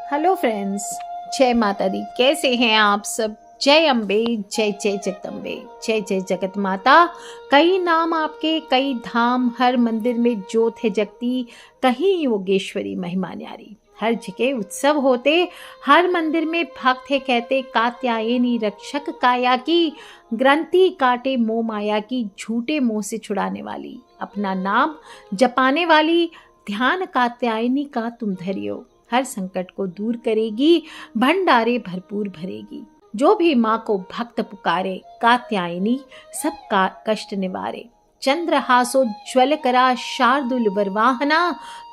Hello friends, जय माता दी। कैसे हैं आप सब? जय अम्बे, जय जय जगदम्बे, जय जय जगत माता। कई नाम आपके, कई धाम, हर मंदिर में ज्योत है जगती, कहीं योगेश्वरी महिमा न्यारी। हर जगह उत्सव होते, हर मंदिर में भक्त है कहते, कात्यायनी रक्षक काया की, ग्रंथि काटे मोह माया की, झूठे मोह से छुड़ाने वाली, अपना नाम जपाने वाली, ध्यान कात्यायनी का तुम धरियो, हर संकट को दूर करेगी, भंडारे भरपूर भरेगी। जो भी माँ को भक्त पुकारे, कात्यायनी सबका कष्ट निवारे। चंद्रहासोज्ज्वल करा शार्दुल वरवाहना,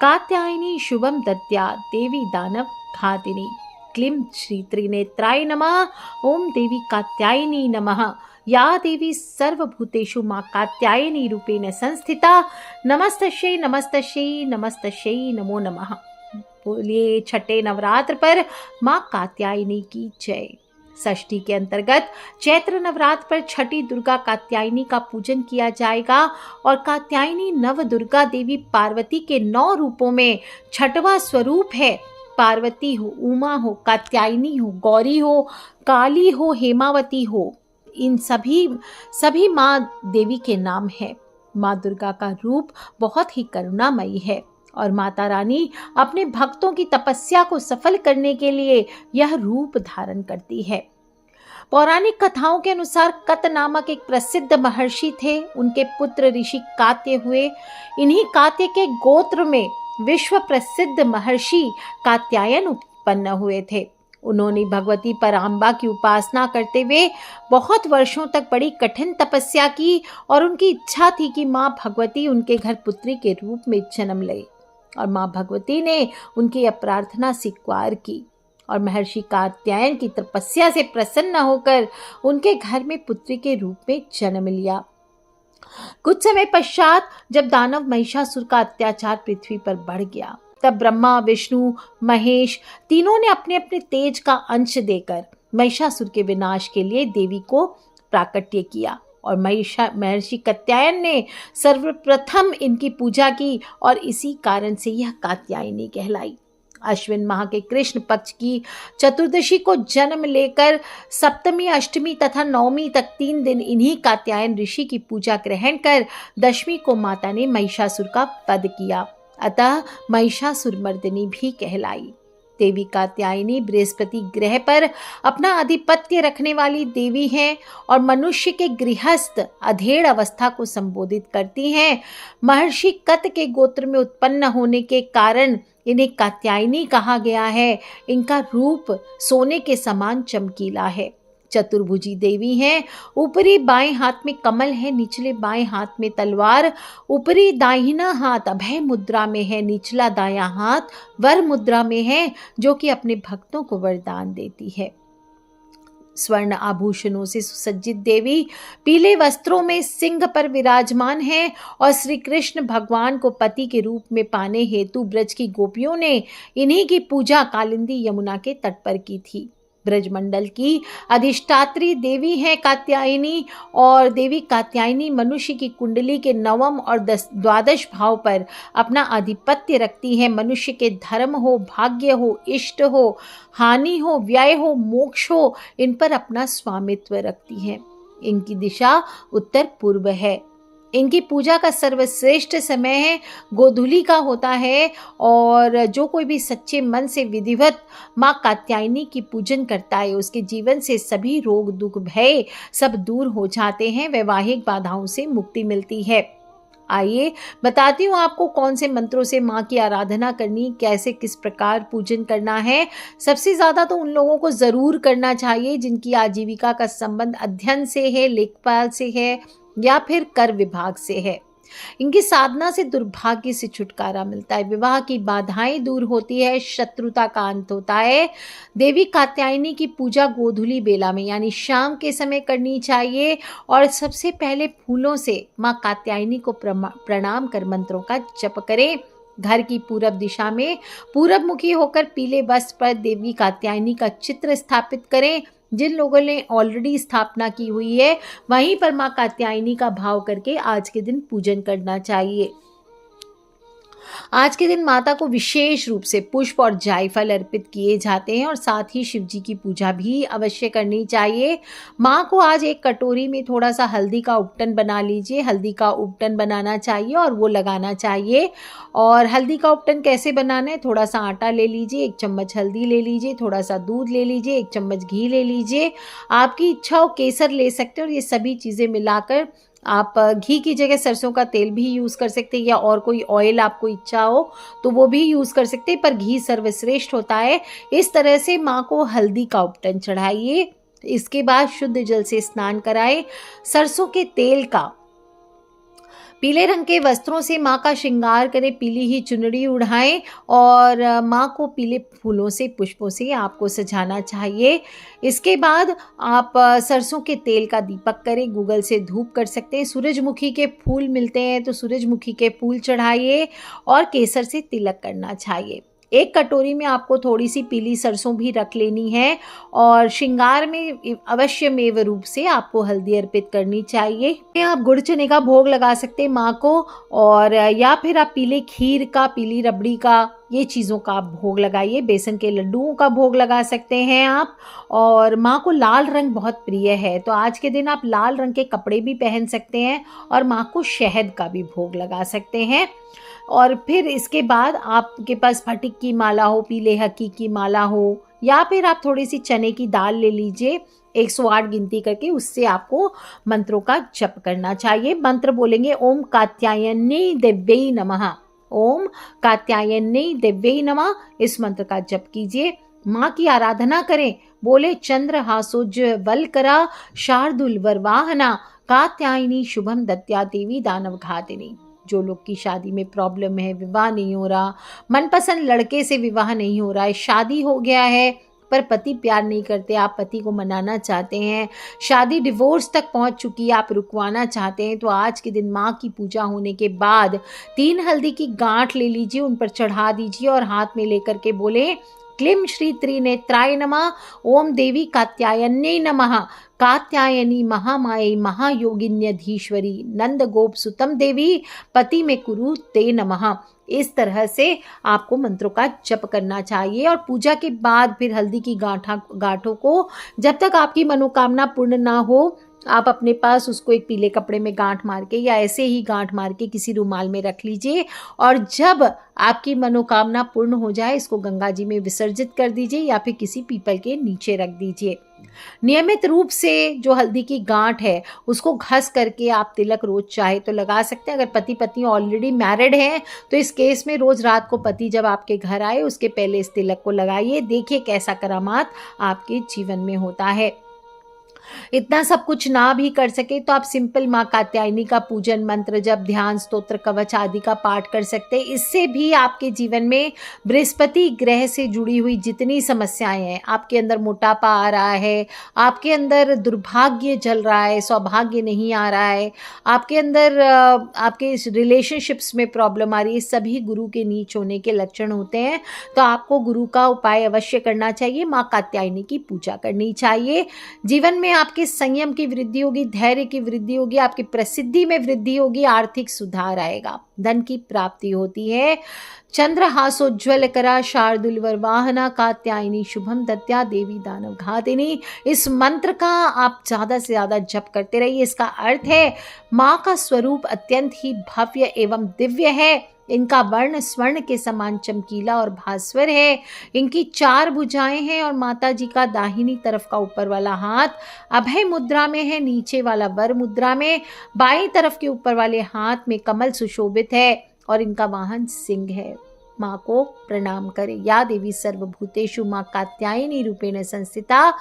कात्यायनी शुभम दद्या देवी दानव घातिनी। क्लीं श्री त्रिनेत्राय नमः। ओम देवी कात्यायनी नमः। या देवी सर्वभूतेषु माँ कात्यायनी रूपेण संस्थिता। नमस्तस्यै नमस्तस्यै नमस्तस्यै नमो नमः। बोलिए छठे नवरात्र पर माँ कात्यायनी की जय। षष्ठी के अंतर्गत चैत्र नवरात्र पर छठी दुर्गा कात्यायनी का पूजन किया जाएगा और कात्यायनी नव दुर्गा देवी पार्वती के 9 रूपों में छठवां स्वरूप है। पार्वती हो, उमा हो, कात्यायनी हो, गौरी हो, काली हो, हेमावती हो, इन सभी माँ देवी के नाम है। माँ दुर्गा का रूप बहुत ही करुणामयी है और माता रानी अपने भक्तों की तपस्या को सफल करने के लिए यह रूप धारण करती है। पौराणिक कथाओं के अनुसार कत नामक एक प्रसिद्ध महर्षि थे। उनके पुत्र ऋषि कात्य हुए। इन्हीं कात्य के गोत्र में विश्व प्रसिद्ध महर्षि कात्यायन उत्पन्न हुए थे। उन्होंने भगवती पराम्बा की उपासना करते हुए बहुत वर्षों तक बड़ी कठिन तपस्या की और उनकी इच्छा थी कि माँ भगवती उनके घर पुत्री के रूप में जन्म ले। और माँ भगवती ने उनकी यह प्रार्थना स्वीकार की और महर्षि कात्यायन की तपस्या से प्रसन्न होकर उनके घर में पुत्री के रूप में जन्म लिया। कुछ समय पश्चात जब दानव महिषासुर का अत्याचार पृथ्वी पर बढ़ गया, तब ब्रह्मा, विष्णु, महेश तीनों ने अपने अपने तेज का अंश देकर महिषासुर के विनाश के लिए देवी को प्राकट्य किया और महर्षि कात्यायन ने सर्वप्रथम इनकी पूजा की और इसी कारण से यह कात्यायनी कहलाई। अश्विन माह के कृष्ण पक्ष की चतुर्दशी को जन्म लेकर सप्तमी, अष्टमी तथा नवमी तक 3 दिन इन्हीं कात्यायन ऋषि की पूजा ग्रहण कर दशमी को माता ने महिषासुर का वध किया, अतः महिषासुर मर्दिनी भी कहलाई। देवी कात्यायनी बृहस्पति ग्रह पर अपना आधिपत्य रखने वाली देवी हैं और मनुष्य के गृहस्थ अधेड़ अवस्था को संबोधित करती हैं। महर्षि कत के गोत्र में उत्पन्न होने के कारण इन्हें कात्यायनी कहा गया है। इनका रूप सोने के समान चमकीला है। चतुर्भुजी देवी हैं। ऊपरी बाएं हाथ में कमल है, निचले बाएं हाथ में तलवार। ऊपरी दाहिना हाथ अभय मुद्रा में है, निचला दायां हाथ वर मुद्रा में है, जो कि अपने भक्तों को वरदान देती है। स्वर्ण आभूषणों से सुसज्जित देवी पीले वस्त्रों में सिंह पर विराजमान है और श्री कृष्ण भगवान को पति के रूप में पाने हेतु ब्रज की गोपियों ने इन्हीं की पूजा कालिंदी यमुना के तट पर की थी। ब्रजमंडल की अधिष्ठात्री देवी है कात्यायनी और देवी कात्यायनी मनुष्य की कुंडली के 9वें और 12 भाव पर अपना आधिपत्य रखती है। मनुष्य के धर्म हो, भाग्य हो, इष्ट हो, हानि हो, व्यय हो, मोक्ष हो, इन पर अपना स्वामित्व रखती है। इनकी दिशा उत्तर पूर्व है। इनकी पूजा का सर्वश्रेष्ठ समय है गोधूली का होता है और जो कोई भी सच्चे मन से विधिवत माँ कात्यायनी की पूजन करता है, उसके जीवन से सभी रोग, दुख, भय सब दूर हो जाते हैं, वैवाहिक बाधाओं से मुक्ति मिलती है। आइए बताती हूँ आपको कौन से मंत्रों से माँ की आराधना करनी, कैसे किस प्रकार पूजन करना है। सबसे ज़्यादा तो उन लोगों को ज़रूर करना चाहिए जिनकी आजीविका का संबंध अध्ययन से है, लेखपाल से है या फिर कर विभाग से है। इनकी साधना से दुर्भाग्य से छुटकारा मिलता है, विवाह की बाधाएं दूर होती है, शत्रुता का अंत होता है। देवी कात्यायनी की पूजा गोधूली बेला में यानी शाम के समय करनी चाहिए और सबसे पहले फूलों से माँ कात्यायनी को प्रणाम कर मंत्रों का जप करें। घर की पूरब दिशा में पूरब मुखी होकर पीले वस्त्र पर देवी कात्यायनी का चित्र स्थापित करें। जिन लोगों ने ऑलरेडी स्थापना की हुई है वहीं पर माँ कात्यायनी का भाव करके आज के दिन पूजन करना चाहिए। आज के दिन माता को विशेष रूप से पुष्प और जायफल अर्पित किए जाते हैं और साथ ही शिव जी की पूजा भी अवश्य करनी चाहिए। माँ को आज एक कटोरी में थोड़ा सा हल्दी का उपटन बना लीजिए, हल्दी का उपटन बनाना चाहिए और वो लगाना चाहिए। और हल्दी का उपटन कैसे बनाना है, थोड़ा सा आटा ले लीजिए, 1 चम्मच हल्दी ले लीजिए, थोड़ा सा दूध ले लीजिए, 1 चम्मच घी ले लीजिए, आपकी इच्छा हो केसर ले सकते हो। और ये सभी चीज़ें मिलाकर आप घी की जगह सरसों का तेल भी यूज़ कर सकते हैं या और कोई ऑयल आपको इच्छा हो तो वो भी यूज़ कर सकते हैं, पर घी सर्वश्रेष्ठ होता है। इस तरह से माँ को हल्दी का उपटन चढ़ाइए। इसके बाद शुद्ध जल से स्नान कराएं। सरसों के तेल का पीले रंग के वस्त्रों से माँ का श्रृंगार करें, पीली ही चुनरी उड़ाएं और माँ को पीले फूलों से, पुष्पों से आपको सजाना चाहिए। इसके बाद आप सरसों के तेल का दीपक करें, गूगल से धूप कर सकते हैं। सूरजमुखी के फूल मिलते हैं तो सूरजमुखी के फूल चढ़ाइए और केसर से तिलक करना चाहिए। एक कटोरी में आपको थोड़ी सी पीली सरसों भी रख लेनी है और श्रृंगार में अवश्य मेव रूप से आपको हल्दी अर्पित करनी चाहिए। आप गुड़ चने का भोग लगा सकते हैं माँ को, और या फिर आप पीले खीर का, पीली रबड़ी का, ये चीज़ों का आप भोग लगाइए। बेसन के लड्डुओं का भोग लगा सकते हैं आप। और माँ को लाल रंग बहुत प्रिय है तो आज के दिन आप लाल रंग के कपड़े भी पहन सकते हैं और माँ को शहद का भी भोग लगा सकते हैं। और फिर इसके बाद आपके पास फटिक की माला हो, पीले हकी की माला हो, या फिर आप थोड़ी सी चने की दाल ले लीजिए, 108 गिनती करके उससे आपको मंत्रों का जप करना चाहिए। मंत्र बोलेंगे ओम कात्यायनी दिव्यै नमः, ओम कात्यायनी दिव्यै नमः। इस मंत्र का जप कीजिए। माँ की आराधना करें, बोले चंद्र हासोज्ज्वलकरा शार्दुल वरवाहना कात्यायनी शुभम दत्या देवी दानव घातिनी। जो लोग की शादी में प्रॉब्लम है, विवाह नहीं हो रहा, मनपसंद लड़के से विवाह नहीं हो रहा है, शादी हो गया है पर पति प्यार नहीं करते, आप पति को मनाना चाहते हैं, शादी डिवोर्स तक पहुंच चुकी है, आप रुकवाना चाहते हैं, तो आज के दिन माँ की पूजा होने के बाद 3 हल्दी की गांठ ले लीजिए, उन पर चढ़ा दीजिए और हाथ में लेकर के बोले क्लीं श्री त्रिनेत्राय नमः, ओम देवी कात्यायन्यै नमः, कात्यायनी महामाये महायोगिन्यधीश्वरी नंद गोप सुतम देवी पति में कुरु ते नमः। इस तरह से आपको मंत्रों का जप करना चाहिए। और पूजा के बाद फिर हल्दी की गांठों को जब तक आपकी मनोकामना पूर्ण ना हो, आप अपने पास उसको एक पीले कपड़े में गांठ मार के या ऐसे ही गांठ मार के किसी रुमाल में रख लीजिए और जब आपकी मनोकामना पूर्ण हो जाए इसको गंगा जी में विसर्जित कर दीजिए या फिर किसी पीपल के नीचे रख दीजिए। नियमित रूप से जो हल्दी की गांठ है उसको घस करके आप तिलक रोज चाहे तो लगा सकते हैं। अगर पति पत्नी ऑलरेडी मैरिड हैं तो इस केस में रोज रात को पति जब आपके घर आए उसके पहले इस तिलक को लगाइए, देखिए कैसा करामात आपके जीवन में होता है। इतना सब कुछ ना भी कर सके तो आप सिंपल माँ कात्यायनी का पूजन मंत्र जप, ध्यान, स्तोत्र, कवच आदि का पाठ कर सकते हैं। इससे भी आपके जीवन में बृहस्पति ग्रह से जुड़ी हुई जितनी समस्याएं हैं, आपके अंदर मोटापा आ रहा है, आपके अंदर दुर्भाग्य चल रहा है, सौभाग्य नहीं आ रहा है, आपके अंदर आपके रिलेशनशिप्स में प्रॉब्लम आ रही है, सभी गुरु के नीच होने के लक्षण होते हैं। तो आपको गुरु का उपाय अवश्य करना चाहिए, माँ कात्यायनी की पूजा करनी चाहिए। जीवन में आपके संयम की वृद्धि होगी, धैर्य की वृद्धि होगी, आपकी प्रसिद्धि में वृद्धि होगी, आर्थिक सुधार आएगा, धन की प्राप्ति होती है। चंद्र हासोज्ज्वल करा शार्दुल वरवाहना कात्यायनी शुभम दत्या देवी दानव घातिनी। इस मंत्र का आप ज्यादा से ज्यादा जप करते रहिए। इसका अर्थ है माँ का स्वरूप अत्यंत ही भव्य एवं दिव्य है, इनका वर्ण स्वर्ण के समान चमकीला और भास्वर है, इनकी 4 भुजाएं हैं और माता जी का दाहिनी तरफ का ऊपर वाला हाथ अभय मुद्रा में है, नीचे वाला वर मुद्रा में, बाईं तरफ के ऊपर वाले हाथ में कमल सुशोभित है और इनका वाहन सिंह है। माँ को प्रणाम करें। या देवी सर्वभूतेषु माँ कात्यायनी रूपेण संस्थिता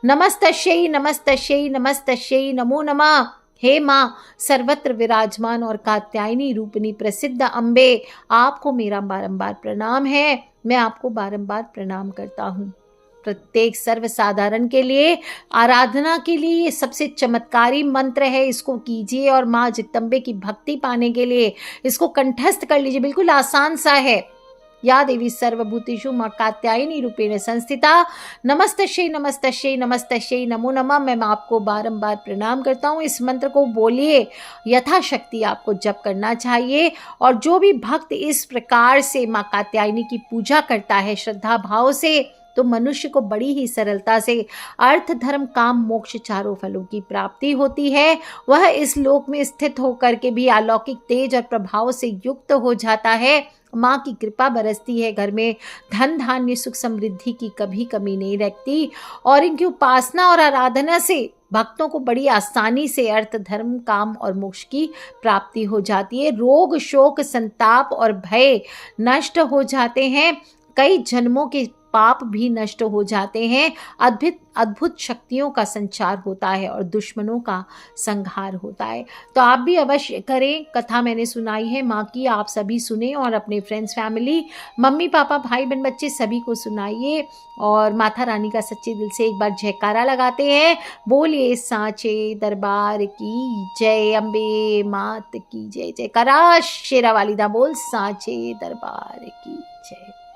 नमस्तस्यै नमस्तस्यै नमस्तस्यै नमो नमः। हे माँ सर्वत्र विराजमान और कात्यायनी रूपनी प्रसिद्ध अम्बे, आपको मेरा बारंबार प्रणाम है। मैं आपको बारंबार प्रणाम करता हूँ। प्रत्येक सर्वसाधारण के लिए, आराधना के लिए ये सबसे चमत्कारी मंत्र है, इसको कीजिए और माँ जगदम्बे की भक्ति पाने के लिए इसको कंठस्थ कर लीजिए। बिल्कुल आसान सा है, या देवी सर्वभूतेषु मां कात्यायनी रूपेण संस्थिता नमस्तश्यै नमस्तश्यै नमस्तश्यै नमो नमः। मैं आपको बारंबार प्रणाम करता हूँ। इस मंत्र को बोलिए, यथाशक्ति आपको जप करना चाहिए। और जो भी भक्त इस प्रकार से मां कात्यायनी की पूजा करता है श्रद्धा भाव से, तो मनुष्य को बड़ी ही सरलता से अर्थ धर्म काम मोक्ष चारों फलों की प्राप्ति होती है। वह इस लोक में स्थित होकर के भी अलौकिक तेज और प्रभाव से युक्त हो जाता है। माँ की कृपा बरसती है, घर में धन धान्य सुख समृद्धि की कभी कमी नहीं रहती। और इनकी उपासना और आराधना से भक्तों को बड़ी आसानी से अर्थ धर्म काम और मोक्ष की प्राप्ति हो जाती है। रोग शोक संताप और भय नष्ट हो जाते हैं। कई जन्मों के पाप भी नष्ट हो जाते हैं। अद्भुत अद्भुत शक्तियों का संचार होता है और दुश्मनों का संहार होता है। तो आप भी अवश्य करें। कथा मैंने सुनाई है माँ की, आप सभी सुने और अपने फ्रेंड्स फैमिली मम्मी पापा भाई बहन बच्चे सभी को सुनाइए। और माता रानी का सच्चे दिल से एक बार जयकारा लगाते हैं। बोलिए सांचे दरबार की जय, अम्बे मात की जय। जयकारा शेरा वाली दा बोल सांचे दरबार की जय।